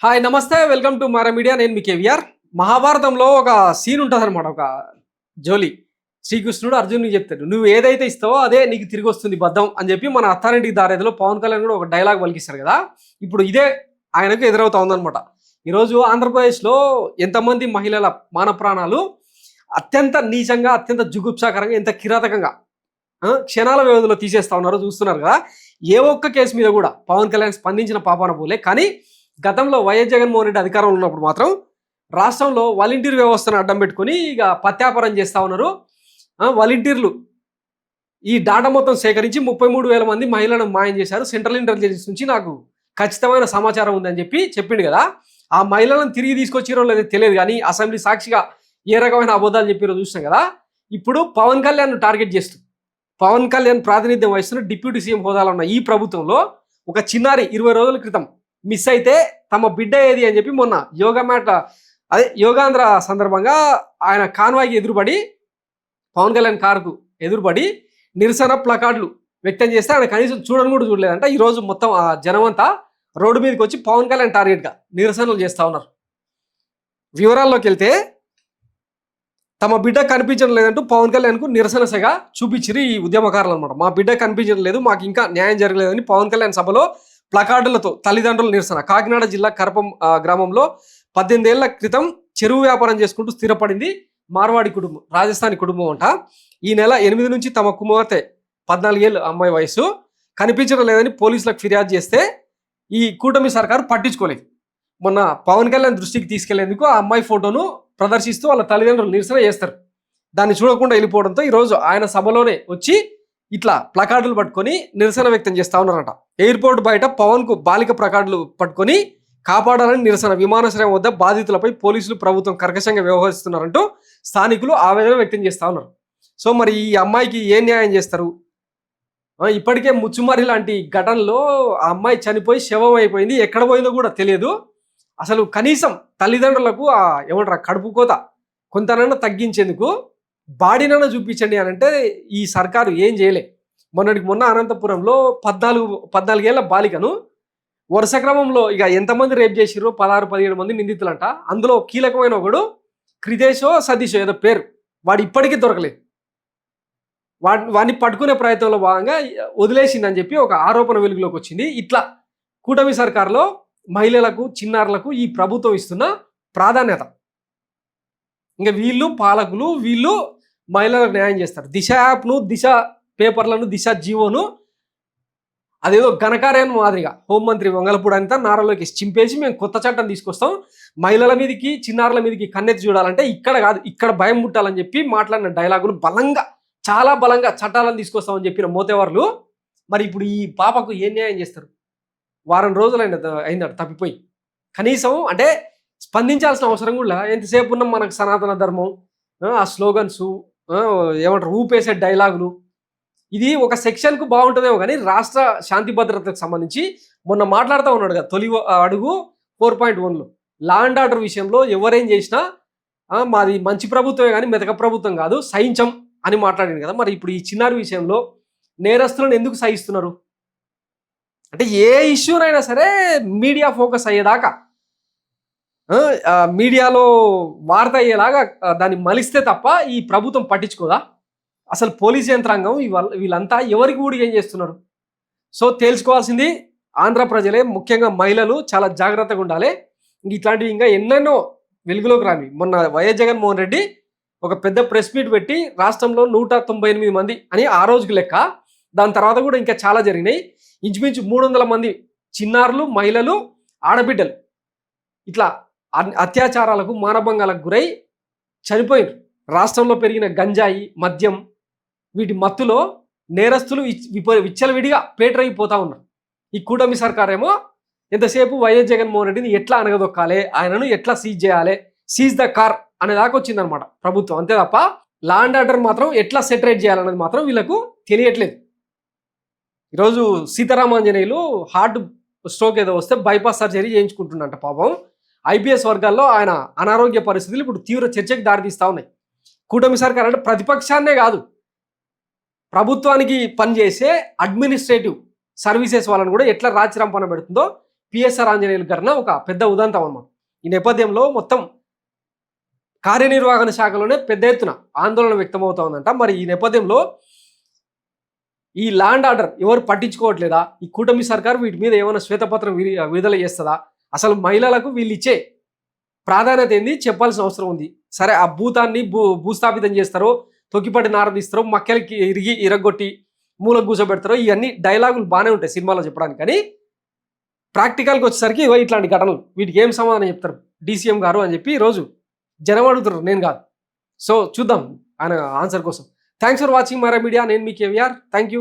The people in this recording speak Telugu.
హాయ్ నమస్తే వెల్కమ్ టు మారా మీడియా. నేను మీ కేవీఆర్. మహాభారతంలో ఒక సీన్ ఉంటుంది అనమాట. ఒక జోలి శ్రీకృష్ణుడు అర్జునుడికి చెప్తాడు, నువ్వు ఏదైతే ఇస్తావో అదే నీకు తిరిగి వస్తుంది బద్దం అని చెప్పి మన అత్తారింటికి దారేదిలో పవన్ కళ్యాణ్ కూడా ఒక డైలాగ్ పలికిస్తారు కదా. ఇప్పుడు ఇదే ఆయనకు ఎదురవుతా ఉందన్నమాట. ఈరోజు ఆంధ్రప్రదేశ్లో ఎంతమంది మహిళల మాన ప్రాణాలు అత్యంత నీచంగా, అత్యంత జుగుప్సాకరంగా, ఎంత కిరాతకంగా క్షణాల వ్యవధిలో తీసేస్తా ఉన్నారో చూస్తున్నారు కదా. ఏ ఒక్క కేసు మీద కూడా పవన్ కళ్యాణ్ స్పందించిన పాపాన పోలే. కానీ గతంలో వైఎస్ జగన్మోహన్ రెడ్డి అధికారంలో ఉన్నప్పుడు మాత్రం రాష్ట్రంలో వాలంటీర్ వ్యవస్థను అడ్డం పెట్టుకొని ఇక పత్యాపారం చేస్తూ ఉన్నారు. వాలంటీర్లు ఈ డాటా మొత్తం సేకరించి 33,000 మంది మహిళలను మాయం చేశారు. సెంట్రల్ ఇంటెలిజెన్స్ నుంచి నాకు ఖచ్చితమైన సమాచారం ఉందని చెప్పిండు కదా. ఆ మహిళలను తిరిగి తీసుకొచ్చిరో లేదో తెలియదు, కానీ అసెంబ్లీ సాక్షిగా ఏ రకమైన అబద్ధాలు చెప్పారో చూసినాం కదా. ఇప్పుడు పవన్ కళ్యాణ్ టార్గెట్ చేస్తూ పవన్ కళ్యాణ్ ప్రాతినిధ్యం వహిస్తున్న డిప్యూటీ సీఎం హోదాలో ఉన్న ఈ ప్రభుత్వంలో ఒక చిన్నారి 20 రోజుల క్రితం మిస్ అయితే తమ బిడ్డ ఏది అని చెప్పి మొన్న యోగాంధ్ర సందర్భంగా ఆయన కాన్వాయ్కి ఎదురుపడి, పవన్ కళ్యాణ్ కారుకు ఎదురుపడి నిరసన ప్లకార్డులు వ్యక్తం చేస్తే ఆయన కనీసం చూడని కూడా చూడలేదంట. ఈరోజు మొత్తం ఆ జనమంతా రోడ్డు మీదకి వచ్చి పవన్ కళ్యాణ్ టార్గెట్గా నిరసనలు చేస్తూ ఉన్నారు. వివరాల్లోకి వెళ్తే తమ బిడ్డ కనిపించడం లేదంటూ పవన్ కళ్యాణ్కు నిరసన సెగ చూపించిరు ఈ ఉద్యమకారులు అనమాట. మా బిడ్డ కనిపించడం లేదు, మాకు ఇంకా న్యాయం జరగలేదని పవన్ కళ్యాణ్ సభలో ప్లకార్డులతో తల్లిదండ్రుల నిరసన. కాకినాడ జిల్లా కరపం గ్రామంలో 18 ఏళ్ల క్రితం చెరువు వ్యాపారం చేసుకుంటూ స్థిరపడింది మార్వాడి కుటుంబం, రాజస్థానీ కుటుంబం అంట. ఈ నెల 8 నుంచి తమ కుమార్తె 14 ఏళ్ళు అమ్మాయి వయసు కనిపించడం లేదని పోలీసులకు ఫిర్యాదు చేస్తే ఈ కూటమి సర్కారు పట్టించుకోలేదు. మొన్న పవన్ కళ్యాణ్ దృష్టికి తీసుకెళ్లేందుకు ఆ అమ్మాయి ఫోటోను ప్రదర్శిస్తూ వాళ్ళ తల్లిదండ్రులు నిరసన చేస్తారు. దాన్ని చూడకుండా వెళ్ళిపోవడంతో ఈరోజు ఆయన సభలోనే వచ్చి ఇట్లా ప్లకార్డులు పట్టుకొని నిరసన వ్యక్తం చేస్తా ఉన్నారట. ఎయిర్పోర్ట్ బయట పవన్ కు బాలిక ప్లకార్డులు పట్టుకొని కాపాడాలని నిరసన. విమానాశ్రయం వద్ద బాధితులపై పోలీసులు, ప్రభుత్వం కర్కశంగా వ్యవహరిస్తున్నారంటూ స్థానికులు ఆవేదన వ్యక్తం చేస్తా ఉన్నారు. సో మరి ఈ అమ్మాయికి ఏ న్యాయం చేస్తారు? ఇప్పటికే ముచ్చుమరి లాంటి ఘటనలో ఆ అమ్మాయి చనిపోయి శవం అయిపోయింది, ఎక్కడ పోయిందో కూడా తెలియదు. అసలు కనీసం తల్లిదండ్రులకు ఏమంటారు కడుపు కోత కొంతనన్నా తగ్గించేందుకు బాడీనన్నా చూపించండి అని అంటే ఈ సర్కారు ఏం చేయలే. మొన్న అనంతపురంలో 14 ఏళ్ల బాలికను వరుస క్రమంలో ఇక ఎంతమంది రేప్ చేసిరో 16-17 మంది నిందితులంట. అందులో కీలకమైన ఒకడు క్రితేశో సతీషో ఏదో పేరు, వాడు ఇప్పటికీ దొరకలేదు. వాడిని పట్టుకునే ప్రయత్నంలో భాగంగా వదిలేసిందని చెప్పి ఒక ఆరోపణ వెలుగులోకి వచ్చింది. ఇట్లా కూటమి సర్కారులో మహిళలకు, చిన్నారులకు ఈ ప్రభుత్వం ఇస్తున్న ప్రాధాన్యత. ఇంకా వీళ్ళు పాలకులు, వీళ్ళు మహిళలకు న్యాయం చేస్తారు. దిశ యాప్ను, దిశ పేపర్లను, దిశ జీవోను అదేదో ఘనకార్యం మాదిరిగా హోంమంత్రి వంగలపూడి అంతా నారలోకి చింపేసి మేము కొత్త చట్టం తీసుకొస్తాం, మహిళల మీదకి, చిన్నారుల మీదకి కన్నెత్తి చూడాలంటే ఇక్కడ కాదు, ఇక్కడ భయం పుట్టాలని చెప్పి మాట్లాడిన డైలాగును బలంగా, చాలా బలంగా చట్టాలను తీసుకొస్తామని చెప్పిన మోతేవార్లు మరి ఇప్పుడు ఈ పాపకు ఏం న్యాయం చేస్తారు? వారం రోజులు అయిందట తప్పిపోయి. కనీసం అంటే స్పందించాల్సిన అవసరం కూడా ఎంతసేపు ఉన్నాం. మనకు సనాతన ధర్మం, ఆ స్లోగన్స్, ఏమంటారు ఊపేసే డైలాగులు, ఇది ఒక సెక్షన్కు బాగుంటుందేమో కానీ రాష్ట్ర శాంతి భద్రతకు సంబంధించి మొన్న మాట్లాడుతూ ఉన్నాడు కదా తొలి అడుగు 4.1లో లా అండ్ ఆర్డర్ విషయంలో ఎవరేం చేసినా మాది మంచి ప్రభుత్వమే కానీ మెతక ప్రభుత్వం కాదు, సహించం అని మాట్లాడింది కదా. మరి ఇప్పుడు ఈ చిన్నారి విషయంలో నేరస్తులను ఎందుకు సహిస్తున్నారు? అంటే ఏ ఇష్యూనైనా సరే మీడియా ఫోకస్ అయ్యేదాకా, మీడియాలో వార్త అయ్యేలాగా దాన్ని మలిస్తే తప్ప ఈ ప్రభుత్వం పట్టించుకోదా? అసలు పోలీస్ యంత్రాంగం వీళ్ళంతా ఎవరికి కూడా ఏం చేస్తున్నారు? సో తేల్చుకోవాల్సింది ఆంధ్ర ప్రజలే, ముఖ్యంగా మహిళలు చాలా జాగ్రత్తగా ఉండాలి. ఇట్లాంటివి ఇంకా ఎన్నెన్నో వెలుగులోకి రాని. మొన్న వైఎస్ జగన్మోహన్ రెడ్డి ఒక పెద్ద ప్రెస్ మీట్ పెట్టి రాష్ట్రంలో 198 మంది అని ఆ రోజుకి లెక్క. దాని తర్వాత కూడా ఇంకా చాలా జరిగినాయి. ఇంచుమించు 300 మంది చిన్నారులు, మహిళలు, ఆడబిడ్డలు ఇట్లా అత్యాచారాలకు, మానభంగాలకు గురై చనిపోయారు. రాష్ట్రంలో పెరిగిన గంజాయి, మద్యం, వీటి మత్తులో నేరస్తులు విచ్చలవిడిగా పేటరైపోతా ఉన్నారు. ఈ కూటమి సర్కారేమో ఎంతసేపు వైఎస్ జగన్మోహన్ రెడ్డిని ఎట్లా అనగదొక్కాలి, ఆయనను ఎట్లా సీజ్ చేయాలి, సీజ్ ద కార్ అనేదాకా వచ్చిందనమాట ప్రభుత్వం. అంతే తప్ప లా అండ్ ఆర్డర్ మాత్రం ఎట్లా సెటరేట్ చేయాలనేది మాత్రం వీళ్ళకు తెలియట్లేదు. ఈరోజు సీతారామాంజనేయులు హార్ట్ స్ట్రోక్ ఏదో వస్తే బైపాస్ సర్జరీ చేయించుకుంటున్నంట. పాపం ఐపీఎస్ వర్గాల్లో ఆయన అనారోగ్య పరిస్థితులు ఇప్పుడు తీవ్ర చర్చకు దారితీస్తూ ఉన్నాయి. కూటమి సర్కార్ అంటే ప్రతిపక్షాన్నే కాదు, ప్రభుత్వానికి పనిచేసే అడ్మినిస్ట్రేటివ్ సర్వీసెస్ వాళ్ళని కూడా ఎట్లా రాచిరంపన పెడుతుందో పిఎస్ఆర్ ఆంజనేయులు ఘటన ఒక పెద్ద ఉదంతం అన్నమాట. ఈ నేపథ్యంలో మొత్తం కార్యనిర్వహణ శాఖలోనే పెద్ద ఎత్తున ఆందోళన వ్యక్తమవుతా ఉందంట. మరి ఈ నేపథ్యంలో ఈ ల్యాండ్ ఆర్డర్ ఎవరు పట్టించుకోవట్లేదా? ఈ కూటమి సర్కార్ వీటి మీద ఏమైనా శ్వేతపత్రం విడుదల చేస్తుందా? అసలు మహిళలకు వీళ్ళు ఇచ్చే ప్రాధాన్యత ఏంది చెప్పాల్సిన అవసరం ఉంది. సరే, ఆ భూతాన్ని భూస్థాపితం చేస్తారో, తొక్కిపట్టి నారదీస్తారో, మక్కెలకి ఇరగొట్టి మూలకు కూర్చోబెడతారో, ఇవన్నీ డైలాగులు బాగానే ఉంటాయి సినిమాలో చెప్పడానికి. కానీ ప్రాక్టికల్కి వచ్చేసరికి ఇట్లాంటి ఘటనలు వీటికి ఏం సమాధానం చెప్తారు డీసీఎం గారు అని చెప్పి ఈరోజు జనం అడుగుతారు, నేను కాదు. సో చూద్దాం ఆయన ఆన్సర్ కోసం. Thanks for watching Mara media. నేను మీ కేవీఆర్. Thank you.